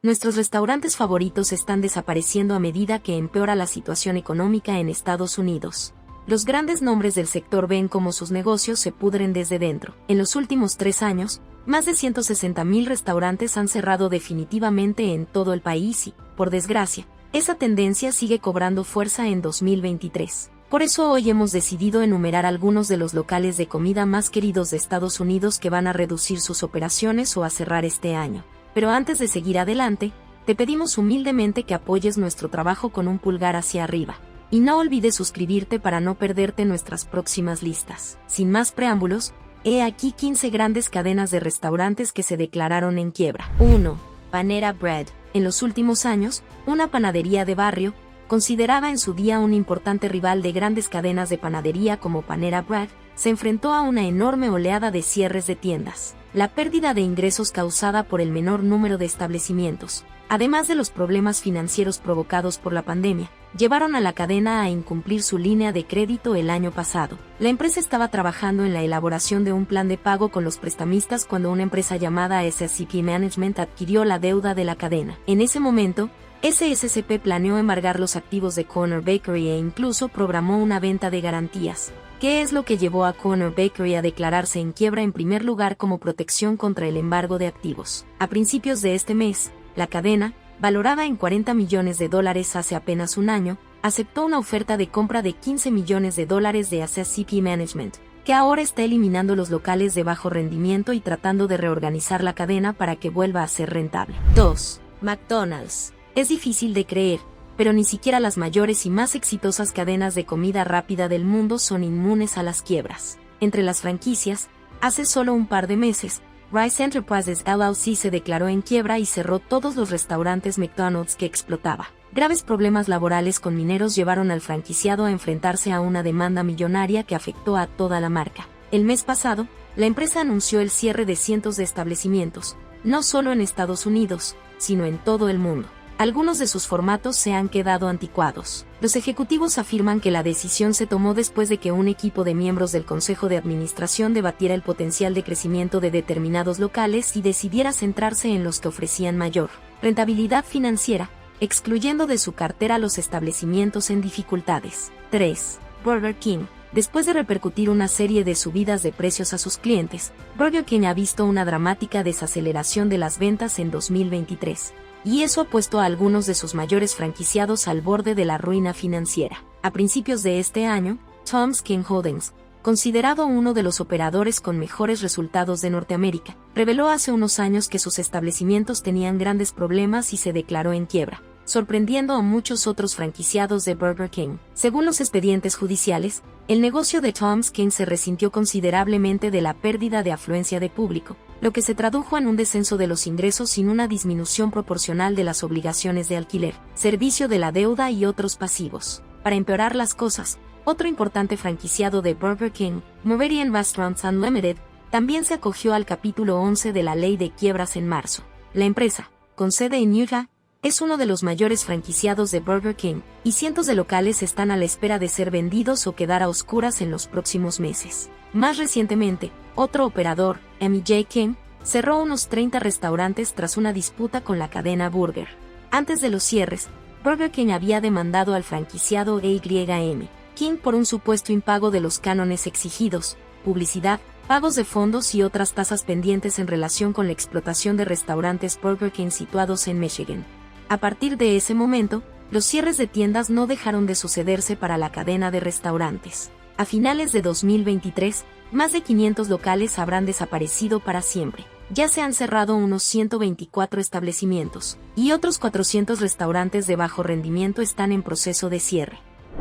Nuestros restaurantes favoritos están desapareciendo a medida que empeora la situación económica en Estados Unidos. Los grandes nombres del sector ven cómo sus negocios se pudren desde dentro. En los últimos 3 años, más de 160,000 restaurantes han cerrado definitivamente en todo el país y, por desgracia, esa tendencia sigue cobrando fuerza en 2023. Por eso hoy hemos decidido enumerar algunos de los locales de comida más queridos de Estados Unidos que van a reducir sus operaciones o a cerrar este año. Pero antes de seguir adelante, te pedimos humildemente que apoyes nuestro trabajo con un pulgar hacia arriba. Y no olvides suscribirte para no perderte nuestras próximas listas. Sin más preámbulos, he aquí 15 grandes cadenas de restaurantes que se declararon en quiebra. 1. Panera Bread. En los últimos años, una panadería de barrio, considerada en su día un importante rival de grandes cadenas de panadería como Panera Bread, se enfrentó a una enorme oleada de cierres de tiendas. La pérdida de ingresos causada por el menor número de establecimientos, además de los problemas financieros provocados por la pandemia, llevaron a la cadena a incumplir su línea de crédito el año pasado. La empresa estaba trabajando en la elaboración de un plan de pago con los prestamistas cuando una empresa llamada SSCP Management adquirió la deuda de la cadena. En ese momento, SSCP planeó embargar los activos de Corner Bakery e incluso programó una venta de garantías. ¿Qué es lo que llevó a Corner Bakery a declararse en quiebra en primer lugar como protección contra el embargo de activos? A principios de este mes, la cadena, valorada en $40 millones hace apenas un año, aceptó una oferta de compra de $15 millones de SSCP Management, que ahora está eliminando los locales de bajo rendimiento y tratando de reorganizar la cadena para que vuelva a ser rentable. 2. McDonald's. Es difícil de creer, pero ni siquiera las mayores y más exitosas cadenas de comida rápida del mundo son inmunes a las quiebras. Entre las franquicias, hace solo un par de meses, Rice Enterprises LLC se declaró en quiebra y cerró todos los restaurantes McDonald's que explotaba. Graves problemas laborales con mineros llevaron al franquiciado a enfrentarse a una demanda millonaria que afectó a toda la marca. El mes pasado, la empresa anunció el cierre de cientos de establecimientos, no solo en Estados Unidos, sino en todo el mundo. Algunos de sus formatos se han quedado anticuados. Los ejecutivos afirman que la decisión se tomó después de que un equipo de miembros del Consejo de Administración debatiera el potencial de crecimiento de determinados locales y decidiera centrarse en los que ofrecían mayor rentabilidad financiera, excluyendo de su cartera los establecimientos en dificultades. 3. Burger King. Después de repercutir una serie de subidas de precios a sus clientes, Burger King ha visto una dramática desaceleración de las ventas en 2023. Y eso ha puesto a algunos de sus mayores franquiciados al borde de la ruina financiera. A principios de este año, Tom's King Holdings, considerado uno de los operadores con mejores resultados de Norteamérica, reveló hace unos años que sus establecimientos tenían grandes problemas y se declaró en quiebra, sorprendiendo a muchos otros franquiciados de Burger King. Según los expedientes judiciales, el negocio de Tom's King se resintió considerablemente de la pérdida de afluencia de público, lo que se tradujo en un descenso de los ingresos sin una disminución proporcional de las obligaciones de alquiler, servicio de la deuda y otros pasivos. Para empeorar las cosas, otro importante franquiciado de Burger King, Meridian Restaurants Unlimited, también se acogió al capítulo 11 de la ley de quiebras en marzo. La empresa, con sede en Utah, es uno de los mayores franquiciados de Burger King, y cientos de locales están a la espera de ser vendidos o quedar a oscuras en los próximos meses. Más recientemente, otro operador, M.J. King, cerró unos 30 restaurantes tras una disputa con la cadena Burger. Antes de los cierres, Burger King había demandado al franquiciado A.Y.M. King por un supuesto impago de los cánones exigidos, publicidad, pagos de fondos y otras tasas pendientes en relación con la explotación de restaurantes Burger King situados en Michigan. A partir de ese momento, los cierres de tiendas no dejaron de sucederse para la cadena de restaurantes. A finales de 2023, más de 500 locales habrán desaparecido para siempre. Ya se han cerrado unos 124 establecimientos, y otros 400 restaurantes de bajo rendimiento están en proceso de cierre.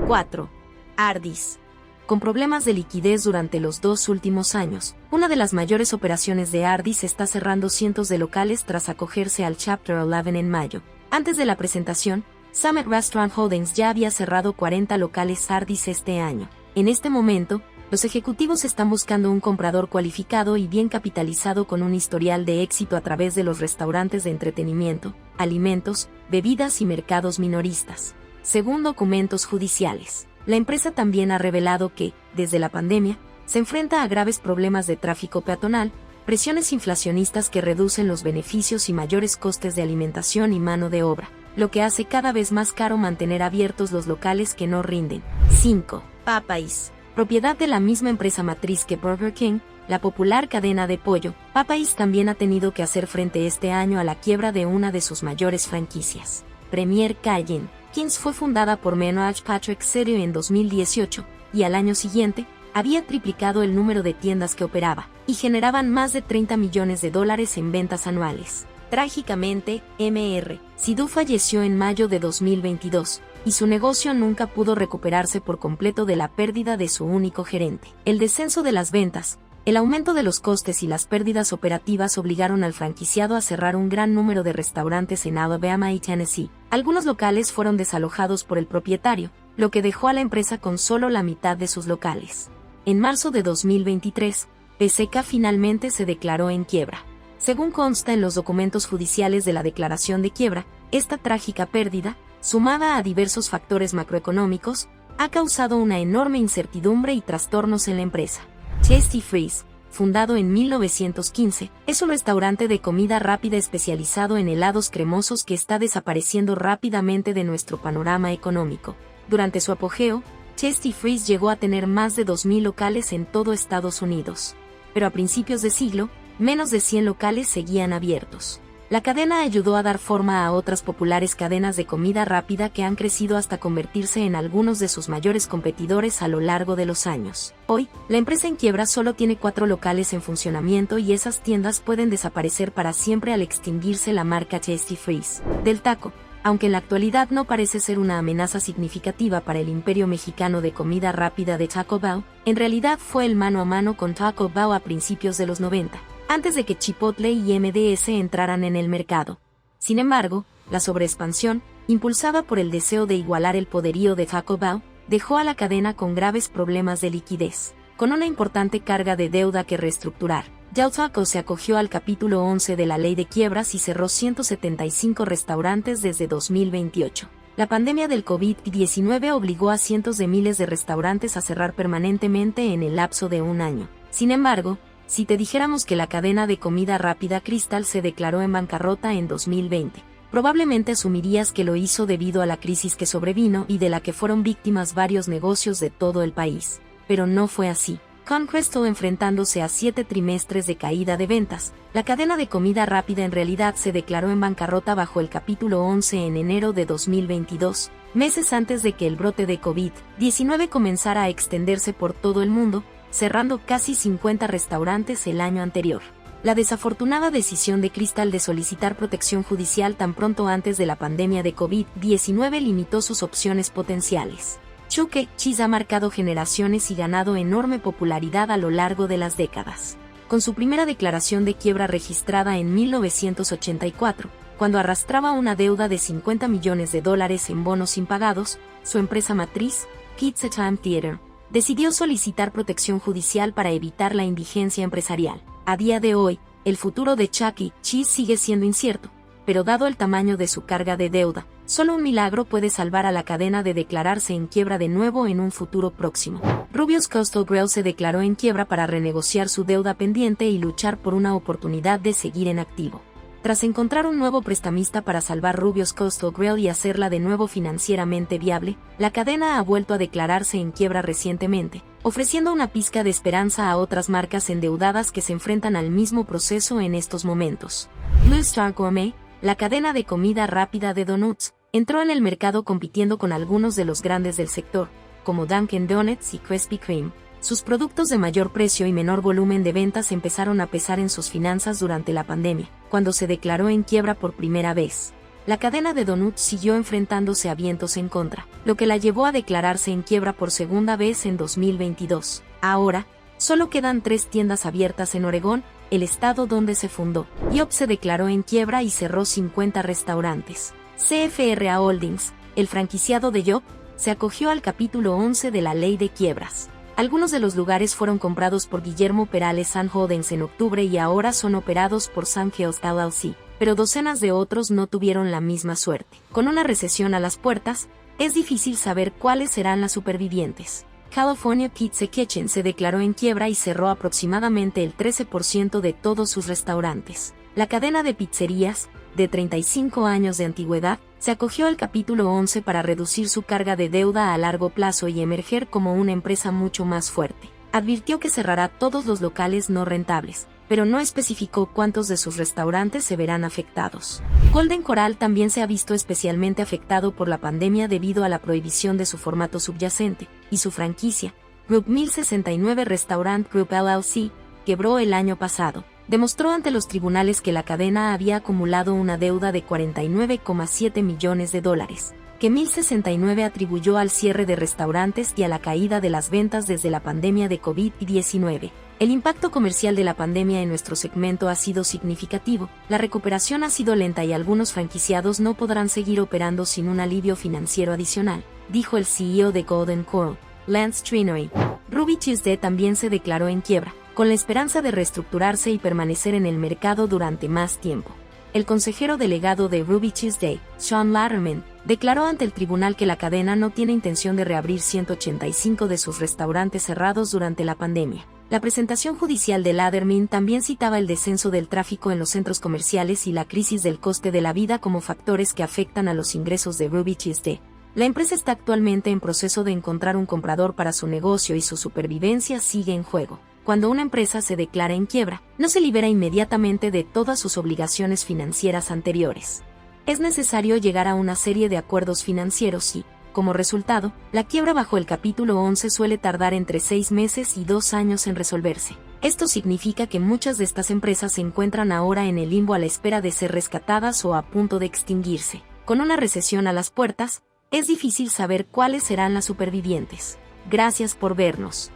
4. Arby's. Con problemas de liquidez durante los 2 últimos años, una de las mayores operaciones de Arby's está cerrando cientos de locales tras acogerse al Chapter 11 en mayo. Antes de la presentación, Summit Restaurant Holdings ya había cerrado 40 locales Arby's este año. En este momento, los ejecutivos están buscando un comprador cualificado y bien capitalizado con un historial de éxito a través de los restaurantes de entretenimiento, alimentos, bebidas y mercados minoristas. Según documentos judiciales, la empresa también ha revelado que, desde la pandemia, se enfrenta a graves problemas de tráfico peatonal, presiones inflacionistas que reducen los beneficios y mayores costes de alimentación y mano de obra, lo que hace cada vez más caro mantener abiertos los locales que no rinden. 5. Popeyes. Propiedad de la misma empresa matriz que Burger King, la popular cadena de pollo, Popeyes también ha tenido que hacer frente este año a la quiebra de una de sus mayores franquicias, Premier Cajun. King's fue fundada por Menage Patrick Serio en 2018, y al año siguiente, había triplicado el número de tiendas que operaba, y generaban más de $30 millones en ventas anuales. Trágicamente, Mr. Sidhu falleció en mayo de 2022, y su negocio nunca pudo recuperarse por completo de la pérdida de su único gerente. El descenso de las ventas, el aumento de los costes y las pérdidas operativas obligaron al franquiciado a cerrar un gran número de restaurantes en Alabama y Tennessee. Algunos locales fueron desalojados por el propietario, lo que dejó a la empresa con solo la mitad de sus locales. En marzo de 2023, PSK finalmente se declaró en quiebra. Según consta en los documentos judiciales de la declaración de quiebra, esta trágica pérdida, sumada a diversos factores macroeconómicos, ha causado una enorme incertidumbre y trastornos en la empresa. Tasty Freeze, fundado en 1915, es un restaurante de comida rápida especializado en helados cremosos que está desapareciendo rápidamente de nuestro panorama económico. Durante su apogeo, Tasty Freeze llegó a tener más de 2.000 locales en todo Estados Unidos. Pero a principios de siglo, menos de 100 locales seguían abiertos. La cadena ayudó a dar forma a otras populares cadenas de comida rápida que han crecido hasta convertirse en algunos de sus mayores competidores a lo largo de los años. Hoy, la empresa en quiebra solo tiene 4 locales en funcionamiento y esas tiendas pueden desaparecer para siempre al extinguirse la marca Tasty Freeze. Del taco. Aunque en la actualidad no parece ser una amenaza significativa para el imperio mexicano de comida rápida de Taco Bell, en realidad fue el mano a mano con Taco Bell a principios de los 90, antes de que Chipotle y MDS entraran en el mercado. Sin embargo, la sobreexpansión, impulsada por el deseo de igualar el poderío de Taco Bell, dejó a la cadena con graves problemas de liquidez, con una importante carga de deuda que reestructurar. Del Taco se acogió al capítulo 11 de la ley de quiebras y cerró 175 restaurantes desde 2028. La pandemia del COVID-19 obligó a cientos de miles de restaurantes a cerrar permanentemente en el lapso de un año. Sin embargo, si te dijéramos que la cadena de comida rápida Crystal se declaró en bancarrota en 2020, probablemente asumirías que lo hizo debido a la crisis que sobrevino y de la que fueron víctimas varios negocios de todo el país. Pero no fue así. Con Crystal enfrentándose a 7 trimestres de caída de ventas, la cadena de comida rápida en realidad se declaró en bancarrota bajo el capítulo 11 en enero de 2022, meses antes de que el brote de COVID-19 comenzara a extenderse por todo el mundo, cerrando casi 50 restaurantes el año anterior. La desafortunada decisión de Crystal de solicitar protección judicial tan pronto antes de la pandemia de COVID-19 limitó sus opciones potenciales. Chuck E. Cheese ha marcado generaciones y ganado enorme popularidad a lo largo de las décadas. Con su primera declaración de quiebra registrada en 1984, cuando arrastraba una deuda de $50 millones en bonos impagados, su empresa matriz, Pizza Time Theater, decidió solicitar protección judicial para evitar la indigencia empresarial. A día de hoy, el futuro de Chuck E. Cheese sigue siendo incierto, pero dado el tamaño de su carga de deuda, solo un milagro puede salvar a la cadena de declararse en quiebra de nuevo en un futuro próximo. Rubio's Coastal Grill se declaró en quiebra para renegociar su deuda pendiente y luchar por una oportunidad de seguir en activo. Tras encontrar un nuevo prestamista para salvar Rubio's Coastal Grill y hacerla de nuevo financieramente viable, la cadena ha vuelto a declararse en quiebra recientemente, ofreciendo una pizca de esperanza a otras marcas endeudadas que se enfrentan al mismo proceso en estos momentos. Blue Star Gourmet, la cadena de comida rápida de donuts, entró en el mercado compitiendo con algunos de los grandes del sector, como Dunkin' Donuts y Krispy Kreme. Sus productos de mayor precio y menor volumen de ventas empezaron a pesar en sus finanzas durante la pandemia, cuando se declaró en quiebra por primera vez. La cadena de donuts siguió enfrentándose a vientos en contra, lo que la llevó a declararse en quiebra por segunda vez en 2022. Ahora, solo quedan 3 tiendas abiertas en Oregón, el estado donde se fundó. Yop se declaró en quiebra y cerró 50 restaurantes. CFRA Holdings, el franquiciado de Yop, se acogió al capítulo 11 de la ley de quiebras. Algunos de los lugares fueron comprados por Guillermo Perales and Holdings en octubre y ahora son operados por Sun Hills LLC, pero docenas de otros no tuvieron la misma suerte. Con una recesión a las puertas, es difícil saber cuáles serán las supervivientes. California Pizza Kitchen se declaró en quiebra y cerró aproximadamente el 13% de todos sus restaurantes. La cadena de pizzerías, de 35 años de antigüedad, se acogió al capítulo 11 para reducir su carga de deuda a largo plazo y emerger como una empresa mucho más fuerte. Advirtió que cerrará todos los locales no rentables, pero no especificó cuántos de sus restaurantes se verán afectados. Golden Corral también se ha visto especialmente afectado por la pandemia debido a la prohibición de su formato subyacente, y su franquicia, Group 1069 Restaurant Group LLC, quebró el año pasado. Demostró ante los tribunales que la cadena había acumulado una deuda de $49,7 millones, que 1069 atribuyó al cierre de restaurantes y a la caída de las ventas desde la pandemia de COVID-19. El impacto comercial de la pandemia en nuestro segmento ha sido significativo, la recuperación ha sido lenta y algunos franquiciados no podrán seguir operando sin un alivio financiero adicional, dijo el CEO de Golden Corral, Lance Trenoy. Ruby Tuesday también se declaró en quiebra, con la esperanza de reestructurarse y permanecer en el mercado durante más tiempo. El consejero delegado de Ruby Tuesday, Sean Latterman, declaró ante el tribunal que la cadena no tiene intención de reabrir 185 de sus restaurantes cerrados durante la pandemia. La presentación judicial de Latterman también citaba el descenso del tráfico en los centros comerciales y la crisis del coste de la vida como factores que afectan a los ingresos de Ruby Tuesday. La empresa está actualmente en proceso de encontrar un comprador para su negocio y su supervivencia sigue en juego. Cuando una empresa se declara en quiebra, no se libera inmediatamente de todas sus obligaciones financieras anteriores. Es necesario llegar a una serie de acuerdos financieros y, como resultado, la quiebra bajo el capítulo 11 suele tardar entre 6 meses y 2 años en resolverse. Esto significa que muchas de estas empresas se encuentran ahora en el limbo a la espera de ser rescatadas o a punto de extinguirse. Con una recesión a las puertas, es difícil saber cuáles serán las supervivientes. Gracias por vernos.